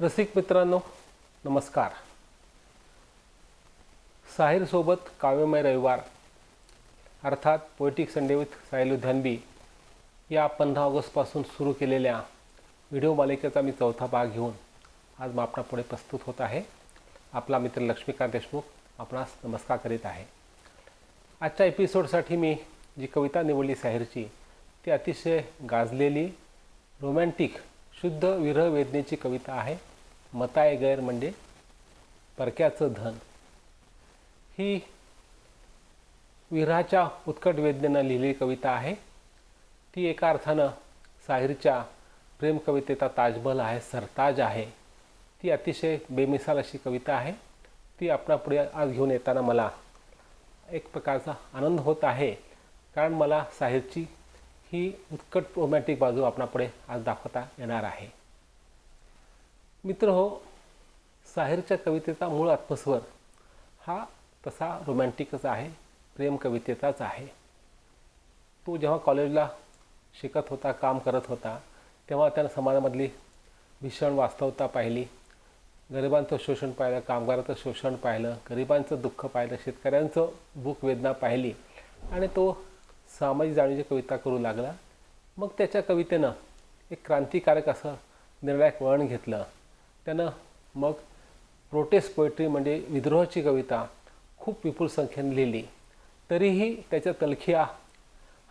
रसिक मित्रांनो नमस्कार. साहिरसोबत काव्यमय रविवार अर्थात poetic Sunday with Sahil Ludhianvi या 15 ऑगस्टपासून सुरू केलेल्या व्हिडिओ मालिकेचा मी चौथा भाग घेऊन आज आपणापुढे प्रस्तुत होत आहे. आपला मित्र लक्ष्मीकांत देशमुख आपणास नमस्कार करीत आहे. आजच्या एपिसोडसाठी मी जी कविता निवडली साहिरची ती अतिशय गाजलेली रोमॅन्टिक शुद्ध विरह वेदनेची कविता आहे. मताए गैर म्हणजे परक्याचं धन. ही विरहाच्या उत्कट वेदनेनं लिहिलेली कविता आहे. ती एका अर्थानं साहिरच्या प्रेम कवितेचा ताजमहल आहे, सरताज आहे. ती अतिशय बेमिसाल अशी कविता आहे. ती आपणापुढे आज घेऊन येताना मला एक प्रकारचा आनंद होत आहे, कारण मला साहिरची ही उत्कट रोमॅन्टिक बाजू आपणापुढे आज दाखवता येणार आहे. मित्र हो, साहिरच्या कवितेचा मूळ आत्मस्वर हा तसा रोमॅन्टिकच आहे, प्रेम कवितेचाच आहे. तो जेव्हा कॉलेजला शिकत होता, काम करत होता, तेव्हा त्यानं समाजामधली भीषण वास्तवता पाहिली. गरिबांचं शोषण पाहिलं, कामगाराचं शोषण पाहिलं, गरिबांचं दुःख पाहिलं, शेतकऱ्यांचं भूक वेदना पाहिली आणि तो सामाजिक जाणीवेची कविता करू लागला. मग त्याच्या कवितेनं एक क्रांतिकारक असं निर्णायक वळण घेतलं. त्यानं मग प्रोटेस्ट पोएट्री म्हणजे विद्रोहाची कविता खूप विपुल संख्येने लिहिली. तरीही त्याच्या तलखिया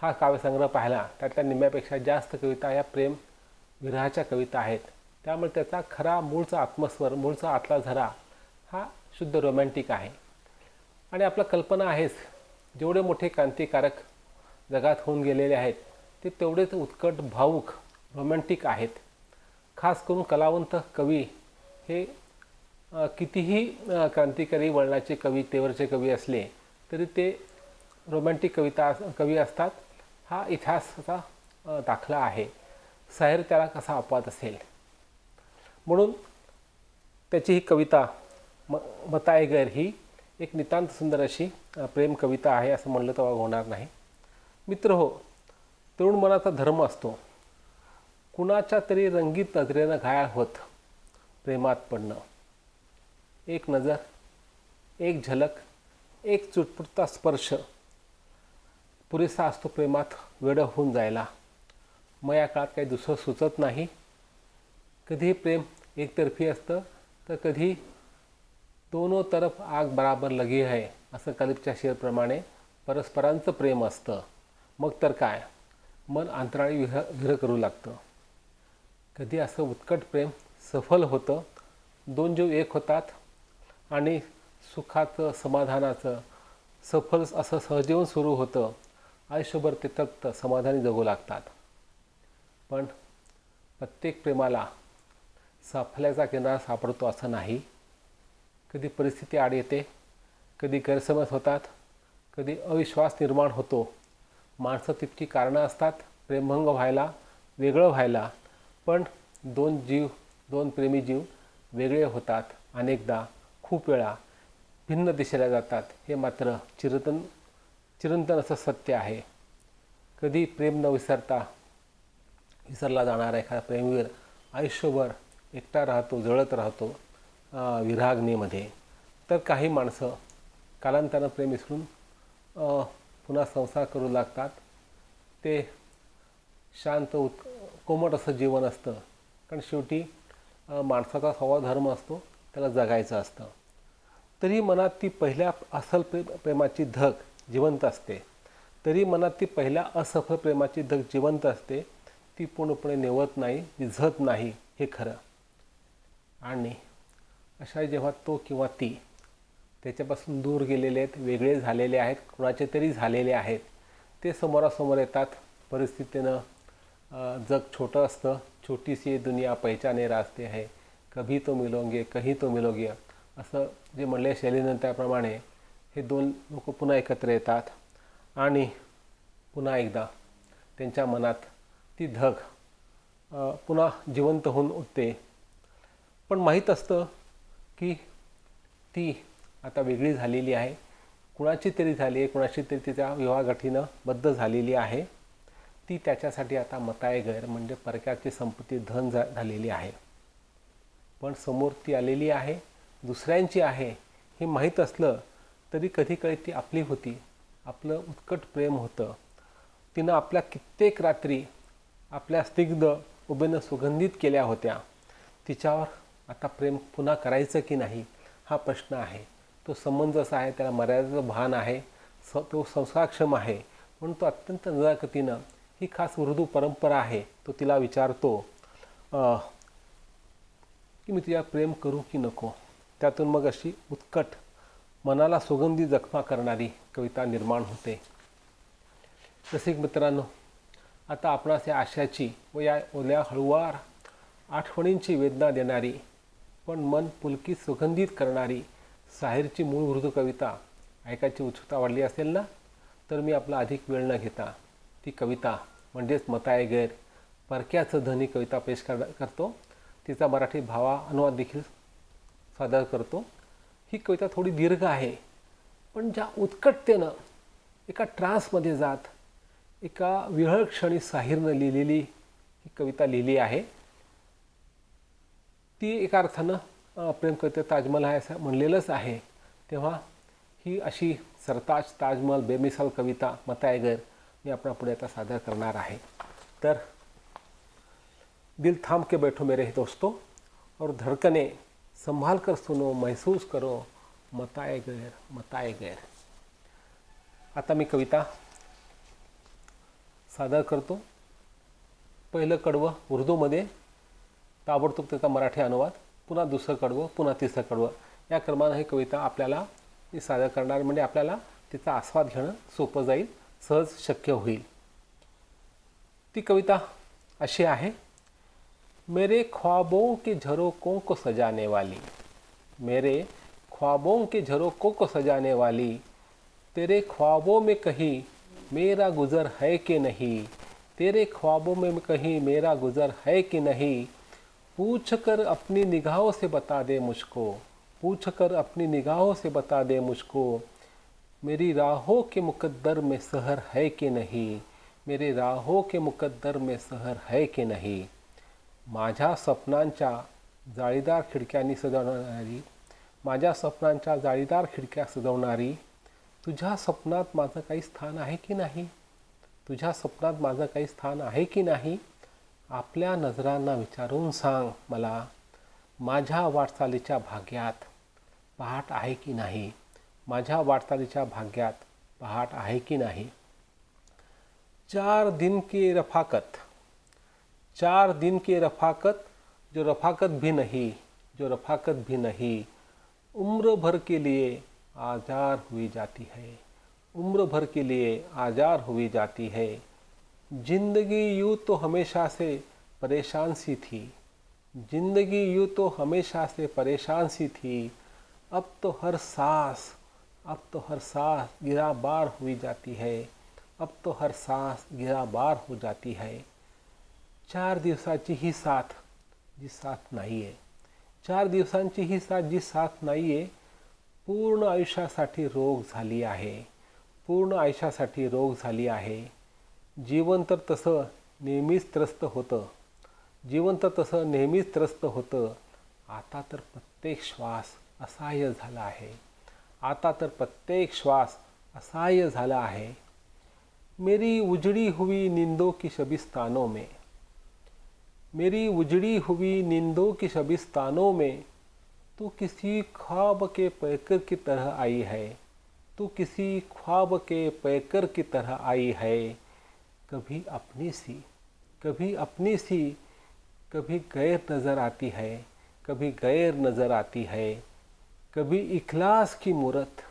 हा काव्यसंग्रह पाहिला त्यातल्या निम्म्यापेक्षा जास्त कविता या प्रेम विरहाच्या कविता आहेत. त्यामुळे त्याचा खरा मूळचा आत्मस्वर, मूळचा आतला झरा हा शुद्ध रोमॅन्टिक आहे. आणि आपला कल्पना आहेच, जेवढे मोठे क्रांतिकारक जगात होऊन गेलेले आहेत ते तेवढेच उत्कट भावुक रोमॅन्टिक आहेत. खास करून कलावंत कवी हे कितीही क्रांतिकारी वळणाचे कवितेवरचे कवी असले तरी ते रोमॅन्टिक कवी असतात. हा इतिहासाचा दाखला आहे. साहिर त्याला कसा अपवाद असेल. म्हणून त्याची ही कविता मताए गैर ही एक नितांत सुंदर अशी प्रेम कविता आहे असं म्हणलं तर होणार नाही. मित्र हो, तरुण मनाचा धर्म असतो कुणाच्या तरी रंगीत नजरेनं घायाळ होत प्रेमात पडणं. एक नजर, एक झलक, एक चुटपुटता स्पर्श पुरेसा असतो प्रेमात वेडं होऊन जायला. मग या काळात काही दुसरं सुचत नाही. कधी प्रेम एकतर्फी असतं तर कधी दोनों तरफ आग बराबर लगी है असं कलिपच्या शेरप्रमाणे परस्परांचं प्रेम असतं. मग तर काय, मन अंतराळी विरह करू लागतं. कधी असं उत्कट प्रेम सफल होतं, दोन जीव एक होतात आणि सुखाचं समाधानाचं सफल असं सहजीवन सुरू होतं. आयुष्यभर ते तप्त समाधानी जगू लागतात. पण प्रत्येक प्रेमाला साफल्याचा किनारा सापडतो असं नाही. कधी परिस्थिती आड येते, कधी गैरसमज होतात, कधी अविश्वास निर्माण होतो. माणसं तितकी कारणं असतात प्रेमभंग व्हायला, वेगळं व्हायला. पण दोन प्रेमी जीव वेगळे होतात. अनेकदा खूप वेळा भिन्न दिशेला जातात. हे मात्र चिरंतन असं सत्य आहे. कधी प्रेम न विसरला जाणारा एखादा प्रेमवीर आयुष्यभर एकटा राहतो, जळत राहतो विरहाग्नीमध्ये. तर काही माणसं कालांतरानं प्रेम विसरून पुन्हा संसार करू लागतात. ते शांत कोमट असं जीवन असतं, कारण शेवटी माणसाचा स्वभाव धर्म असतो, त्याला जगायचं असतं. तरी मनात ती पहिल्या असल प्रेमाची धग जिवंत असते. असफल प्रेमाची धग जिवंत असते. ती पूर्णपणे निवत नाही, विझत नाही, हे खरं. आणि अशा जेव्हा तो किंवा ती त्याच्यापासून दूर गेलेले आहेत, वेगळे झालेले आहेत, कुणाचे तरी झालेले आहेत, ते समोरासमोर येतात. परिस्थितीनं जग छोटं असतं. छोटी सी दुनिया पहचाने रास्ते है, कभी तो मिलोगे कहीं तो मिलोगे असं जे म्हणले शैलीनं त्याप्रमाणे हे दोन लोक पुन्हा एकत्र येतात आणि पुन्हा एकदा त्यांच्या मनात ती धग पुन्हा जिवंत होऊन उठते. पण माहीत असतं की ती आता वेगळी झालेली आहे, कुणाची तरी झाली आहे, कुणाची तरी तिच्या विवाहगाठीनं बद्ध झालेली आहे. ती त्याच्यासाठी आता मताए गैर म्हणजे परक्याची संपत्ती धन झालेली आहे. पण समोर ती आलेली आहे, दुसऱ्यांची आहे हे माहीत असलं तरी कधीकधी ती आपली होती, आपलं उत्कट प्रेम होतं. तिनं आपल्या कित्येक रात्री आपल्या स्निग्ध उभेनं सुगंधित केल्या होत्या. तिच्यावर आता प्रेम पुन्हा करायचं की नाही हा प्रश्न आहे. तो समंजस आहे, त्याला मर्यादेचं भान आहे, तो संस्कारक्षम आहे, म्हणून तो अत्यंत नजाकतीनं, ही खास उर्दू परंपरा आहे, तो तिला विचारतो की मी तुझ्या प्रेम करू की नको. त्यातून मग अशी उत्कट, मनाला सुगंधी जखमा करणारी कविता निर्माण होते. रसिक मित्रांनो, आता आपणास या आशयाची व या ओल्या हळुवार आठवणींची वेदना देणारी पण मन पुलकित सुगंधित करणारी साहिरची मूळ उर्दू कविता ऐकायची उत्सुकता वाढली असेल ना, तर मी आपला अधिक वेळ न घेता ती कविता म्हणजेच मताए गैर परक्याचं धन ही कविता पेश करतो. तिचा मराठी भावानुवाद देखील सादर करतो. ही कविता थोडी दीर्घ आहे, पण ज्या उत्कटतेनं एका ट्रान्समध्ये जात एका विरळ क्षणी साहिरनं लिहिलेली ही कविता लिहिली आहे. ती एका अर्थानं प्रेम कविता ताजमहल आहे असं म्हणलेलंच आहे. तेव्हा ही अशी सरताज ताजमहल बेमिसाल कविता मताए गैर मी आपल्या पुढे आता सादर करणार आहे. तर दिल थाम के बैठो मेरे दोस्तों और धड़कने संभाल कर सुनो, महसूस करो, मताए गैर मताए गैर. आता मी कविता सादर करतो. पहिलं कडवं उर्दूमध्ये, ताबडतोब त्याचा मराठी अनुवाद, पुन्हा दुसरं कडवं, पुन्हा तिसरं कडवं, या क्रमानं ही कविता आपल्याला मी सादर करणार, म्हणजे आपल्याला तिचा आस्वाद घेणं सोपं जाईल, सहज शक्य होईल. ती कविता अशी आहे. मेरे ख्वाबों के झरोकों को सजाने वाली, मेरे ख्वाबों के झरोकों को सजाने वाली, तेरे ख्वाबों में कहीं मेरा गुज़र है कि नहीं, तेरे ख्वाबों में कहीं मेरा गुज़र है कि नहीं, पूछ कर अपनी निगाहों से बता दे मुझको, पूछ कर अपनी निगाहों से बता दे मुझको, मेरी राहों के मुकद्दर में सहर है कि नहीं, मेरे राहों के मुकद्दर में सहर है कि नहीं. माझ्या स्वप्नांच्या जाळीदार खिडक्यांनी सजवणारी, माझ्या स्वप्नांच्या जाळीदार खिडक्या सजवणारी, तुझ्या स्वप्नात माझं काही स्थान आहे की नाही, तुझ्या स्वप्नात माझं काही स्थान आहे की नाही, आपल्या नजरांना विचारून सांग मला, माझ्या वाटचालीच्या भाग्यात पहाट आहे की नाही, माझ्या वाटचालीच्या भाग्यात पहाट आहे की नाही. 4 दिन की रफाकत, 4 दिन की रफाकत, जो रफाकत भी नहीं, जो रफाकत भी नहीं, उम्र भर के लिए आजार हुई जाती है, उम्र भर के लिए आजार हुई जाती है. जिंदगी यूँ तो हमेशा से परेशान सी थी, जिंदगी यूँ तो हमेशा से परेशान सी थी, अब तो हर सांस, अब तो हर सांस गिराबार हुई जाती है, अब तो हर सांस गिराबार हो जाती है. 4 दिवसाची ही साथ जी साथ नाही आहे, 4 दिवसांची ही साथ जी साथ नाही आहे, पूर्ण आयुष्यासाठी रोग झाली आहे, पूर्ण आयुष्यासाठी रोग झाली आहे. जीवन तर तसं नेहमीच त्रस्त होतं, जीवन तर तसं नेहमीच त्रस्त होतं, आता तर प्रत्येक श्वास असहाय्य झाला आहे, आता तर प्रत्येक श्वास असहाय्य झाला आहे. मेरी उजड़ी हुई नींदों की शबिस्तानों में, मेरी उजड़ी हुई नींदों की शबिस्तानों में, तू किसी ख्वाब के पैकर की तरह आई है, तू किसी ख्वाब के पैकर की तरह आई है. कभी अपनी सी, कभी अपनी सी, कभी गैर नज़र आती है, कभी गैर नज़र आती है. कभी इखलास की मूरत,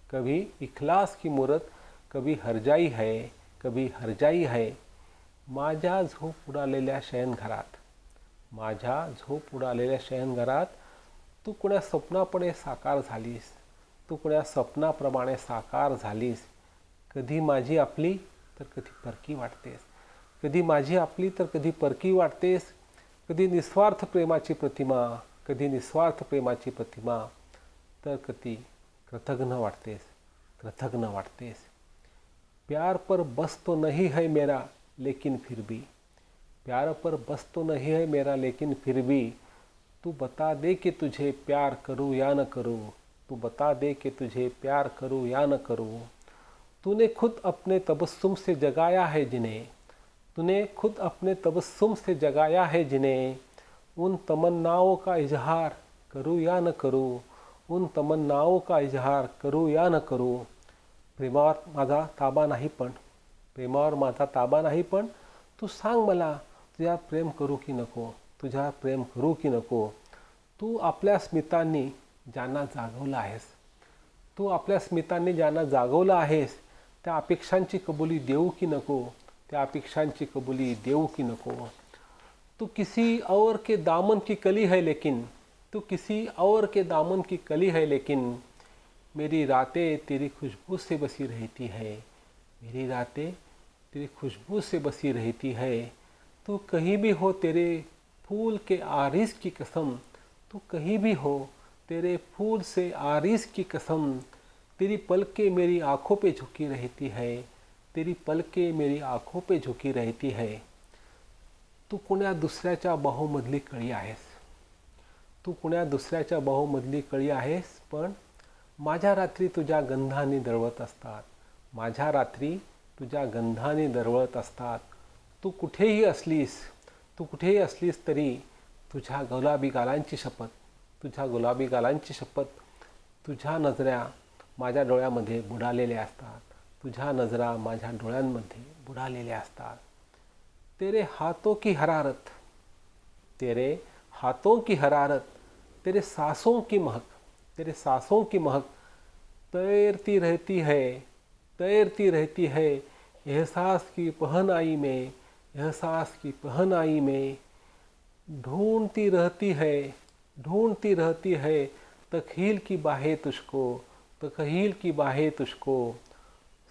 कभी इखलास की मूरत, कभी हरजाई है, कभी हरजाई है. माझ्या झोप उडालेल्या शयनघरात, माझ्या झोप उडालेल्या शयनघरात तू कोण्या स्वप्नापणे साकार झालीस, तू कोण्या स्वप्नाप्रमाणे साकार झालीस. कधी माझी आपली तर कधी परकी वाटतेस, कधी माझी आपली तर कधी परकी वाटतेस. कधी निस्वार्थ प्रेमाची प्रतिमा, कधी निस्वार्थ प्रेमाची प्रतिमा, तर कधी कृतघ्न वाटतेस, कृतघ्न वाटतेस. प्यार पर बस तो नहीं है मेरा लेकिन फिर भी, प्यार पर बस तो नहीं है मेरा लेकिन फिर भी, तू बता दे कि तुझे प्यार करूँ या न करूँ, तू बता दे कि तुझे प्यार करूँ या न करूँ। तूने खुद अपने तबस्सुम से जगाया है जिन्हें, तूने खुद अपने तबस्सुम से जगाया है जिन्हें। उन तमन्नाओं का इजहार करूँ या न करूँ, उन तमन्नाओं का इजहार करूँ या न करूँ। प्रेमावर माझा ताबा नाही पण, प्रेमावर माझा ताबा नाही पण तू सांग मला तुझ्यावर प्रेम करू की नको, तुझ्यावर प्रेम करू की नको। तू आपल्या स्मितांनी ज्यांना जागवलं आहेस, तू आपल्या स्मितांनी ज्यांना जागवलं आहेस, त्या अपेक्षांची कबुली देऊ की नको, त्या अपेक्षांची कबुली देऊ की नको। तू किसी और के दामन की कली है लेकिन, तू किसी और के दामन की कली है लेकिन मेरी रातें तेरी खुशबू से बसी रहती है, मेरी रातें तेरी खुशबू से बसी रहती है। तू कहीं भी हो तेरे फूल के आरिस की कसम, तू कहीं भी हो तेरे फूल से आरिस की कसम। तेरी पलकें मेरी आँखों पे झुकी रहती है, तेरी पलकें मेरी आँखों पे झुकी रहती है। तू कुण्या दुसऱ्याच्या बाहूमधली कळी आहेस, तू कुण्या दुसऱ्याच्या बाहूमधली कळी आहेस, पण माझ्या रात्री तुझ्या गंधाने दरवळत असतात, माझ्या रात्री तुझ्या गंधाने दरवळत असतात। तू कुठेही असलीस, तू कुठेही असलीस तरी तुझ्या गुलाबी गालांची शपथ, तुझ्या गुलाबी गालांची शपथ। तुझ्या नजरा माझ्या डोळ्यामध्ये बुडालेल्या असतात, तुझ्या नजरा माझ्या डोळ्यांमध्ये बुडालेल्या असतात। तेरे हाथों की हरारत, तेरे हाथों की हरारत, तेरे सांसों की महक, तेरे सांसों की महक तैरती रहती है, तैरती रहती है एहसास की पहनाई में, एहसास की पहनाई में। ढूंढती रहती है, ढूंढती रहती है तकहील की बाहें तुझको, तकहील की बाहें तुझको।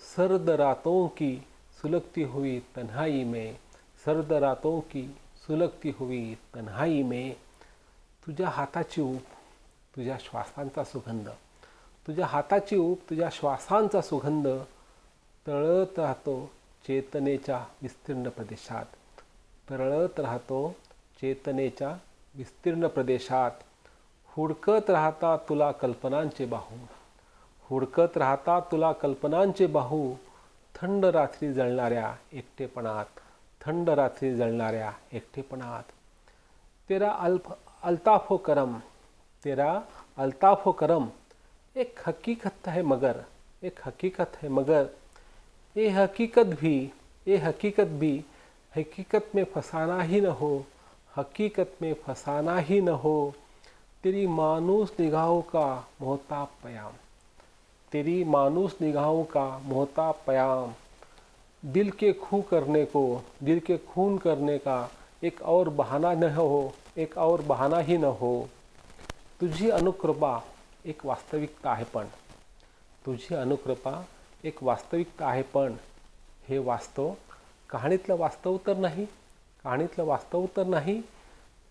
सर्द रातों की सुलगती हुई तन्हाई में, सर्द रातों की सुलगती हुई तन्हाई में। तुझ्या हाताची ऊब, तुझ्या श्वासांचा सुगंध, तुझ्या हाताची ऊब, तुझ्या श्वासांचा सुगंध तळत राहतो चेतनेच्या विस्तीर्ण प्रदेशात, तरळत राहतो चेतनेच्या विस्तीर्ण प्रदेशात। हुडकत राहतात तुला कल्पनांचे बाहू, हुडकत राहतात तुला कल्पनांचे बाहू। थंड रात्री जळणाऱ्या एकटेपणात, थंड रात्री जळणाऱ्या एकटेपणात। तेरा अल्ताफ व करम, तेरा अल्ताफ व करम एक हकीकत है मगर, एक हकीकत है मगर। ये हकीकत भी, ये हकीकत भी हकीकत में फसाना ही न हो, हकीकत में फसाना ही न हो। तेरी मानूस निगाहों का मोहताब प्याम, तेरी मानूस निगाहों का मोहताब प्याम। दिल के खून करने को, दिल के खून करने का एक और बहाना न हो, एक और बहाना ही न हो। तुझी अनुकृपा एक वास्तविकता आहे पण, तुझी अनुकृपा एक वास्तविकता आहे पण हे वास्तव कहाणीतलं वास्तव तर नाही, कहाणीतलं वास्तव तर नाही।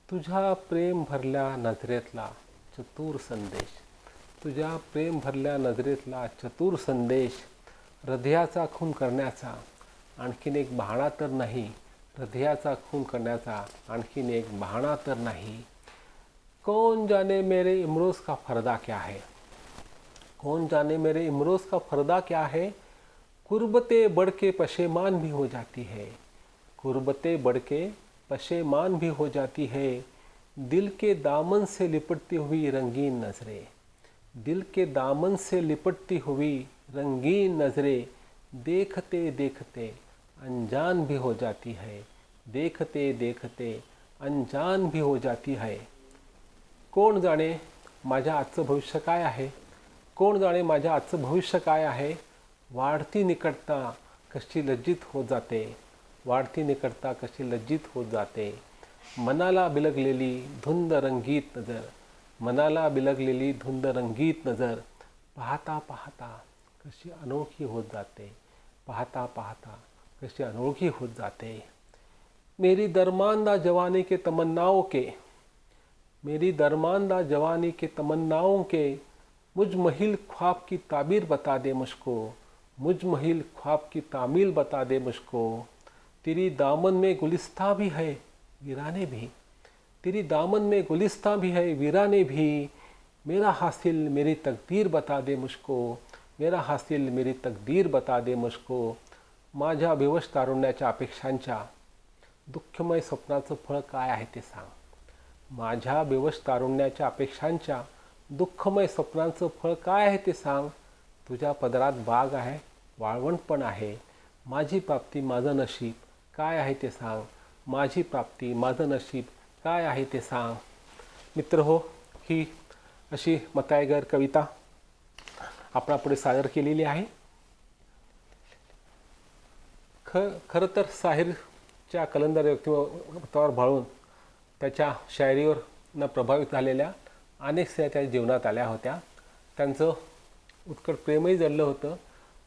तुझ्या प्रेम भरल्या नजरेतला चतुर संदेश, तुझ्या प्रेम भरल्या नजरेतला चतुर संदेश। हृदयाचा खून करण्याचा आणखीन एक बहाणा तर नाही, हृदयाचा खून करण्याचा आणखीन एक बहाणा तर नाही। कौन जाने मेरे इमरोज़ का फ़र्दा क्या है, कौन जाने मेरे इमरोज़ का फ़र्दा क्या है। कुर्बतें बढ़ के पशेमान भी हो जाती है, कुर्बतें बढ़ के पशेमान भी हो जाती है। दिल के दामन से लिपटती हुई रंगीन नज़रें, दिल के दामन से लिपटती हुई रंगीन नज़रें। देखते देखते अनजान भी हो जाती है, देखते देखते अनजान भी हो जाती है। कोण जाणे माझ्या आजचं भविष्य काय आहे, कोण जाणे माझ्या आजचं भविष्य काय आहे। वाढती निकटता कशी लज्जित होत जाते, वाढती निकटता कशी लज्जित होत जाते। मनाला बिलगलेली धुंद रंगीत नजर, मनाला बिलगलेली धुंद रंगीत नजर। पाहता पाहता कशी अनोखी होत जाते, पाहता पाहता कशी अनोखी होत जाते। मेरी दरमानदा जवानी के तमन्नाओं के, मेरी दरमानदा जवानी के तमन्नाओं के। मुझ महिल ख्वाब की ताबीर बता दे मुझको, मुझ महिल ख्वाब की तामील बता दे मुझको। तेरी दामन में गुलिस्तां भी है वीराने भी, तेरी दामन में गुलिस्तां भी है वीराने भी, मेरा हासिल मेरी तकदीर बता दे मुझको, मेरा हासिल मेरी तकदीर बता दे मुझको. माझ्या विवश तारुण्याच्या अपेक्षांच्या दुःखमय स्वप्नाचं फळ काय आहे ते सांग. माझ्या विवश तारुण्याच्या अपेक्षांच्या दुःखमय स्वप्नांचं फळ काय आहे ते सांग. तुझ्या पदरात बाग आहे, वाळवंट पण आहे. माझी प्राप्ती माझं नशीब काय आहे ते सांग. माझी प्राप्ती माझं नशीब काय आहे ते सांग. मित्र हो, ही अशी मतायगर कविता आपणापुढे सादर केलेली आहे. खरं तर साहिरच्या कलंदर व्यक्तिमत्वावर भाळून त्याच्या शायरीवर न प्रभावित झालेल्या अनेक स्त्रिया त्या जीवनात आल्या होत्या. त्यांचं उत्कट प्रेमही जडलं होतं,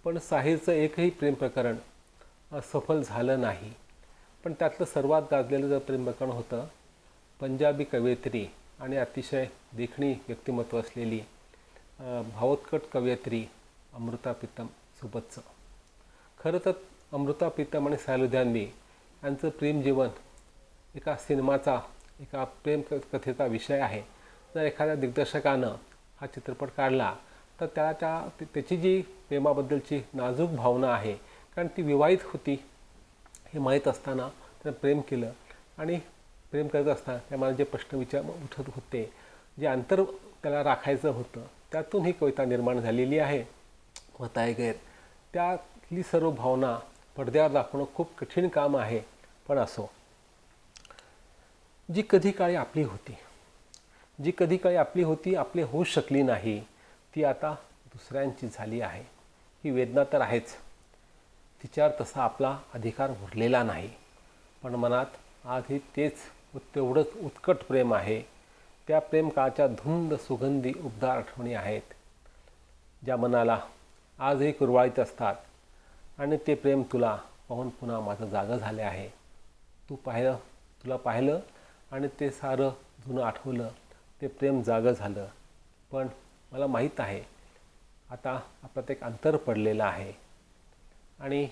पण साहिरचं एकही प्रेम प्रकरण सफल झालं नाही. पण त्यातलं सर्वात गाजलेलं जर प्रेम प्रकरण होतं पंजाबी कवयित्री आणि अतिशय देखणी व्यक्तिमत्व असलेली भावोत्कट कवयित्री अमृता प्रीतम सोबतचं. खरं तर अमृता प्रीतम आणि साहिल लुधियानवी यांचं प्रेम जीवन एका सिनेमाचा, एका प्रेम कथेचा विषय आहे. जर एखाद्या दिग्दर्शकानं हा चित्रपट काढला तर त्याची जी प्रेमाबद्दलची नाजूक भावना आहे, कारण ती विवाहित होती हे माहीत असताना त्यानं प्रेम केलं आणि प्रेम करत असताना त्यामुळे जे प्रश्न उठत होते, जे अंतर त्याला राखायचं होतं, त्यातून ही कविता निर्माण झालेली आहे. मतायगर त्यातली सर्व भावना पडद्यावर दाखवणं खूप कठीण काम आहे. पण असो, जी कधी काळी आपली होती, आपली होऊ शकली नाही, ती आता दुसऱ्यांची झाली आहे. ही वेदना तर आहेच, तिच्यावर तसा आपला अधिकार उरलेला नाही. पण मनात आजही तेच तेवढंच उत्कट प्रेम आहे. त्या प्रेम काळाच्या धुंद सुगंधी उबदार आठवणी आहेत, ज्या मनाला आजही कुरवाळीत असतात. आणि ते प्रेम तुला पाहून पुन्हा माझं जागं झाले आहे. तुला पाहिलं आणि ते सारं जुनं आठवलं, ते प्रेम जागं झालं. पण मला माहीत आहे आता आपल्यात एक अंतर पडलेलं आहे आणि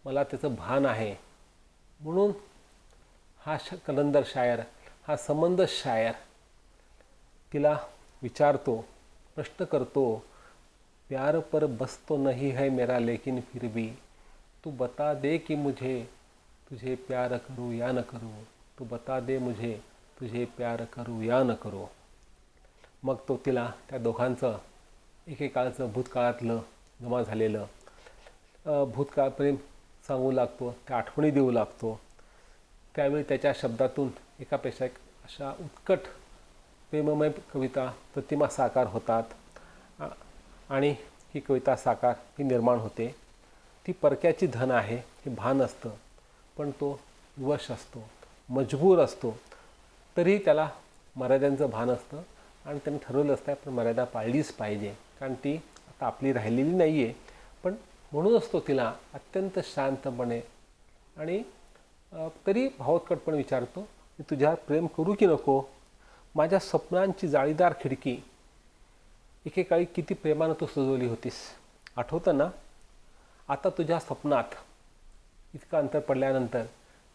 मला त्याचं भान आहे. म्हणून हा कलंदर शायर, हा संबंध शायर तिला विचारतो, प्रश्न करतो. प्यार पर बस तो नहीं है मेरा लेकिन फिर भी तू बता दे कि मुझे तुझे प्यार करूँ या न करूँ. तू बता दे मुझे तुझे प्यार करूँ या न करूँ. मग तो तिला त्या दोघांचं एकेकाळचं भूतकाळातलं जमा झालेलं भूतकाळ प्रेम सांगू लागतो, त्या आठवणी देऊ लागतो. त्यावेळी त्याच्या शब्दातून एकापेक्षा एक अशा उत्कट प्रेममय कविता प्रतिमा साकार होतात आणि ही कविता साकार ही निर्माण होते. ती परक्याची धन आहे हे भान असतं, पण तो विवश असतो, मजबूर असतो. तरी त्याला मर्यादांचं भान असतं आणि त्याने ठरवलं असतं पण मर्यादा पाळलीच पाहिजे, कारण ती आता आपली राहिलेली नाही आहे. पण म्हणूनच तो तिला अत्यंत शांतपणे आणि तरी भावोत्कटपणे विचारतो, मी तुझ्यावर प्रेम करू की नको. माझ्या स्वप्नांची जाळीदार खिडकी एकेकाळी किती प्रेमानं तू सजवली होतीस, आठवतं ना. आता तुझ्या स्वप्नात इतकं अंतर पडल्यानंतर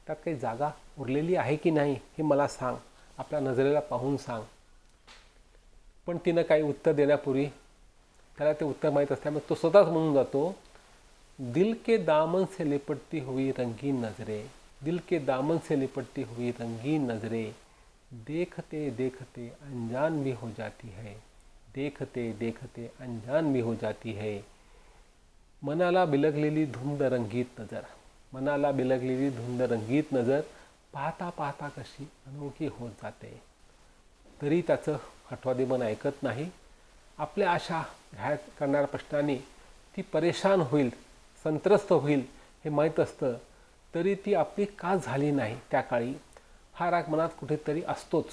त्यात काही जागा उरलेली आहे की नाही हे मला सांग, आपल्या नजरेला पाहून सांग. पण तिनं काही उत्तर देण्यापूर्वी त्याला ते उत्तर माहीत असल्यामुळे तो स्वतःच म्हणून जातो, दिल के दामन से लिपटती हुई रंगीन नजरें, दिल के दामन से लिपटती हुई रंगीन नजरें, देखते देखते अनजान भी हो जाती है, देखते देखते अनजान भी हो जाती है. मनाला बिलगलेली धुंद रंगीत नजर, मनाला बिलगलेली धुंद रंगीत नजर पाहता पाहता कशी अनोखी होत जाते. तरी त्याचं हटवादी मन ऐकत नाही. आपल्या आशा घाय करणाऱ्या प्रश्नांनी ती परेशान होईल, संत्रस्त होईल हे माहीत असतं, तरी ती आपली का झाली नाही त्या काळी हा राग मनात कुठेतरी असतोच.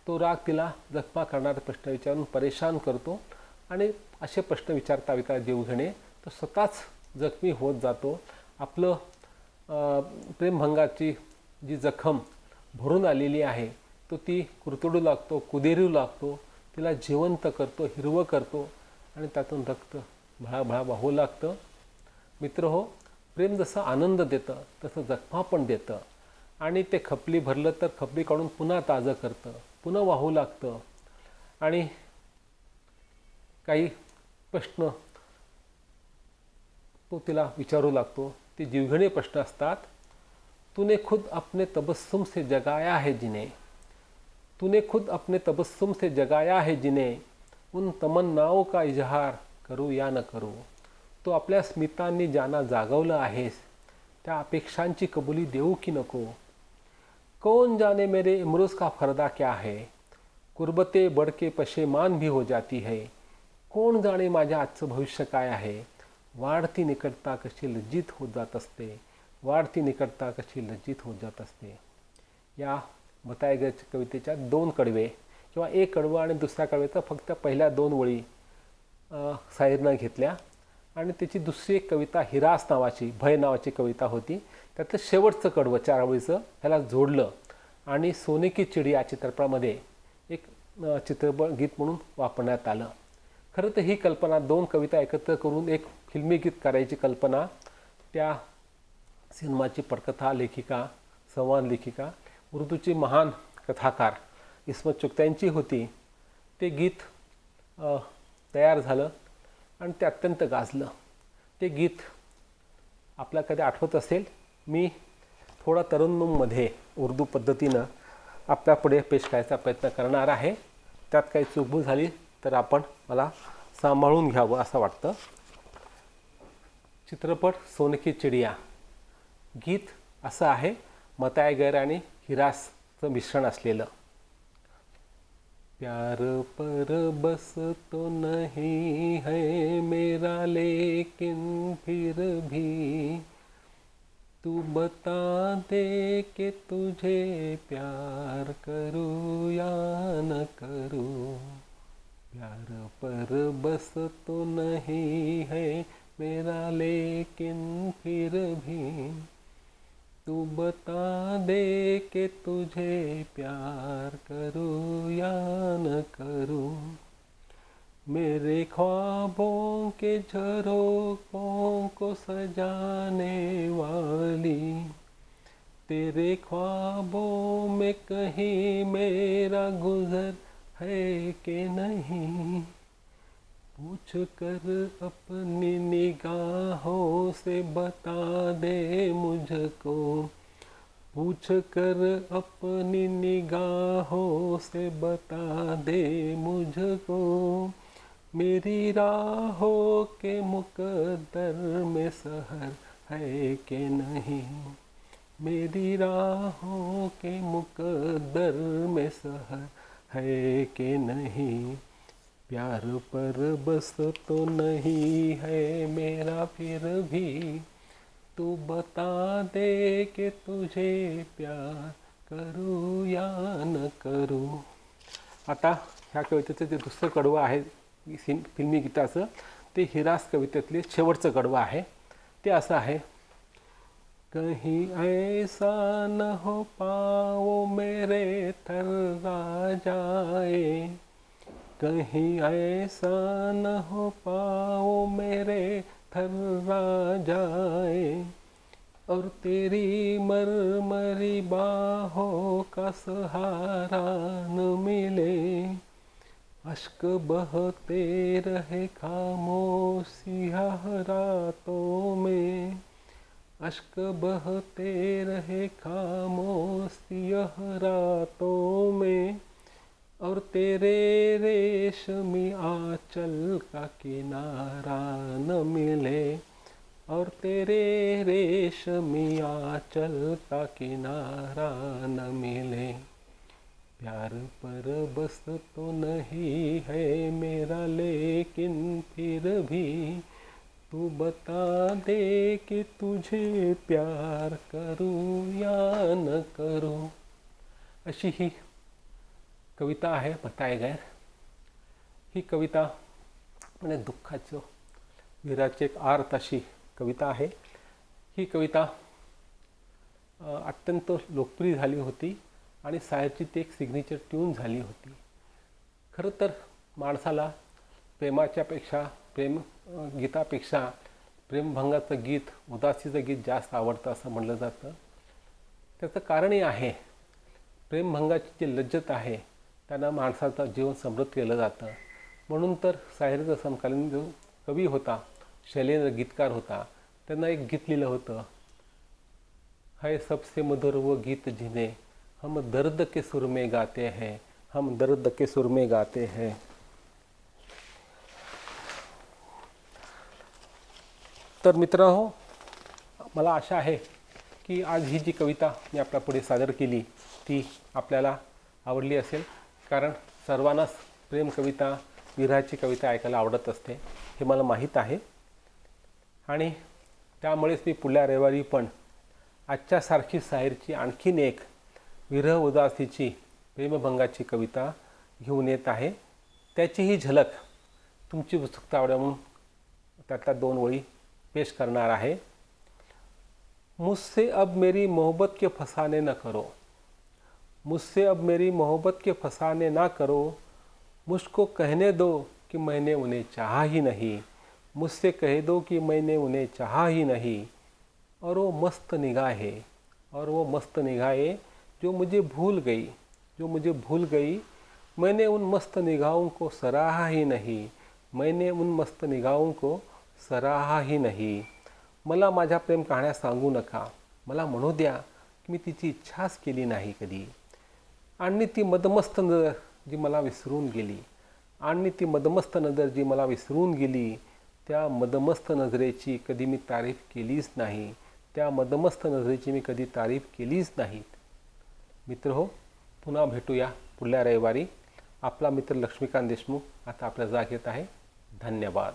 तो राग तिला जखमा करणारे प्रश्न विचारून परेशान करतो आणि असे प्रश्न विचारता जीव घेणे तो स्वतःच जखमी होत जातो. आपलं प्रेमभंगाची जी जखम भरून आलेली आहे तो ती कुरतडू लागतो, कुदेरू लागतो, तिला जिवंत करतो, हिरवं करतो आणि त्यातून रक्त भळाभळा वाहू लागतं. मित्र हो, प्रेम जसं आनंद देतं तसं जखमा पण देतं आणि ते खपली भरलं तर खपली काढून पुन्हा ताजं करतं, पुन्हा वाहू लागतं आणि काही प्रश्न तो तिला विचारू लागतो. ते जीवघेणे प्रश्न असतात. तूने खुद अपने तबस्सुम से जगाया है जिन्हें, तूने खुद अपने तबस्सुम से जगाया है जिन्हें, उन तमन्नाओं का इजहार करू या न करू. तो आपल्या स्मितांनी ज्यांना जागवलं आहेस त्या अपेक्षांची कबुली देऊ की नको. कौन जाने मेरे इमरोज़ का फरदा क्या है, कुर्बते बढ़ के पशेमान भी हो जाती है. कोण जाणे माझ्या आजचं भविष्य काय आहे. वाढती निकटता कशी लज्जित होत जात असते, वाढती निकटता कशी लज्जित होत जात असते. या बताये गए कवितेच्या 2 कडवे किंवा एक कडवं आणि दुसऱ्या कडवेचा फक्त पहिल्या 2 वळी शाहीरनं घेतल्या आणि त्याची दुसरी एक कविता हिरास नावाची, भय नावाची कविता होती. त्यातलं शेवटचं कडवं 4 वळीचं ह्याला जोडलं आणि सोने की चिडी या चित्रपटामध्ये एक चित्रपट गीत म्हणून वापरण्यात आलं. खरं तर ही कल्पना 2 कविता एकत्र करून एक फिल्मी गीत करायची कल्पना त्या सिनेमाची पटकथा लेखिका, संवाद लेखिका, उर्दूची महान कथाकार इस्मत चुगताईंची होती. ते गीत तयार झालं आणि ते अत्यंत गाजलं. ते गीत आपल्याला कधी आठवत असेल, मी थोडा तरन्नुममध्ये उर्दू पद्धतीनं आपल्यापुढे पेश करायचा प्रयत्न करणार आहे. त्यात काही चूकभूल झाली तर आपण मला सांभाळून घ्यावं असं वाटतं. चित्रपट सोने की चिडिया, गीत असं आहे मताए गैर आणि हिरासचं मिश्रण असलेलं. प्यार पर बस तो नहीं है मेरा लेकिन फिर भी तू बता दे कि तुझे प्यार करूँ या न करूँ. प्यार पर बस तो नहीं है मेरा लेकिन फिर भी तू बता दे कि तुझे प्यार करूँ या न करूँ. मेरे ख्वाबों के झरोखों को सजाने वाली, तेरे ख्वाबों में कहीं मेरा गुजर है कि नहीं. पूछ कर अपनी निगाहों से बता दे मुझको, पूछ कर अपनी निगाहों से बता दे मुझको. मेरी राहों के मुकद्दर में सहर है कि नहीं, मेरी राहों के मुकद्दर में सहर है कि नहीं. प्यार पर बस तो नहीं है मेरा फिर भी तू बता दे कि तुझे प्यार करूँ या न करूँ. आता ह्या कवितेचं जे दुसरं कडवं आहे फिल्मी गीताचं, ते हिरास कवितेतले शेवटचं कडवं आहे. ते असं आहे. कहीं ऐसा न हो पाओ मेरे थर्रा जाए, कहीं ऐसा न हो पाओ मेरे थर्रा जाए. और तेरी मरमरी बाहों का सहारा न मिले. अश्क बहते रहे खामोशिया रातों में, अश्क बहते रहे खामोशिया रातों में. और तेरे रेशमी आंचल का किनारा न मिले, और तेरे रेशमी आंचल का किनारा न मिले. प्यार पर बस तो नहीं है मेरा लेकिन फिर भी तू बता दे कि तुझे प्यार करूँ या न करूँ. अशी ही कविता आहे बताए गैर. ही कविता म्हणजे दुःखाचं विराची एक आर्त अशी कविता आहे. ही कविता अत्यंत लोकप्रिय झाली होती आणि शायरची ती एक सिग्नेचर ट्यून झाली होती. खरं तर माणसाला प्रेमाच्यापेक्षा गीतापेक्षा प्रेमभंगाचं गीत, उदासीचं गीत जास्त आवडतं असं म्हणलं जातं. त्याचं कारणही आहे. प्रेमभंगाची जी लज्जत आहे त्यांना माणसाचं जीवन समृद्ध केलं जातं. म्हणून तर शाहिरीचा समकालीन जो कवी होता, शैलेंद्र गीतकार होता, त्यांना एक गीत लिहिलं होतं, है सबसे मधुर वो गीत जिन्हें हम दर्द के सुर में गाते हैं, हम दर्द के सुर में गाते हैं. तर मित्रांनो, मला आशा आहे की आज ही जी कविता मी आपल्या पुढे सादर केली ती आपल्याला आवडली असेल. कारण सर्वांनाच प्रेम कविता, विरहाची कविता ऐकायला आवडत असते हे मला माहीत आहे. आणि त्यामुळेच मी पुढल्या रविवारी पण आजच्यासारखी शाहीरची आणखीन एक विरह उदासीची प्रेमभंगाची कविता घेऊन येत आहे. त्याचीही झलक तुमची उत्सुकता आवडेल म्हणून त्यातल्या 2 ओळी पेश करणार आहे. मुझसे अब मेरी मोहब्बत के फसाने न करो, मुझसे अब मेरी मोहब्बत के फसाने ना करो, मुझको कहने दो कि मैंने उन्हें चाहा ही नहीं, मुझसे कह दो कि मैंने उन्हें चाहा ही नहीं. और वो मस्त निगाहें, और वो मस्त निगाहें जो मुझे भूल गई, जो मुझे भूल गई, मैंने उन मस्त निगाहों को सराहा ही नहीं, मैंने उन मस्त निगाहों को सराहा ही नहीं. मला माझ्या प्रेम कहाण्या सांगू नका, मला म्हणू द्या की मी तिची इच्छाच केली नाही कधी. आणि ती मदमस्त नजर जी मला विसरून गेली, आणि ती मदमस्त नजर जी मला विसरून गेली, त्या मदमस्त नजरेची कधी मी तारीफ केलीच नाही, त्या मदमस्त नजरेची मी कधी तारीफ केलीच नाही. मित्र हो, पुन्हा भेटूया पुढल्या रविवारी. आपला मित्र लक्ष्मीकांत देशमुख आता आपल्या जागेत आहे. धन्यवाद.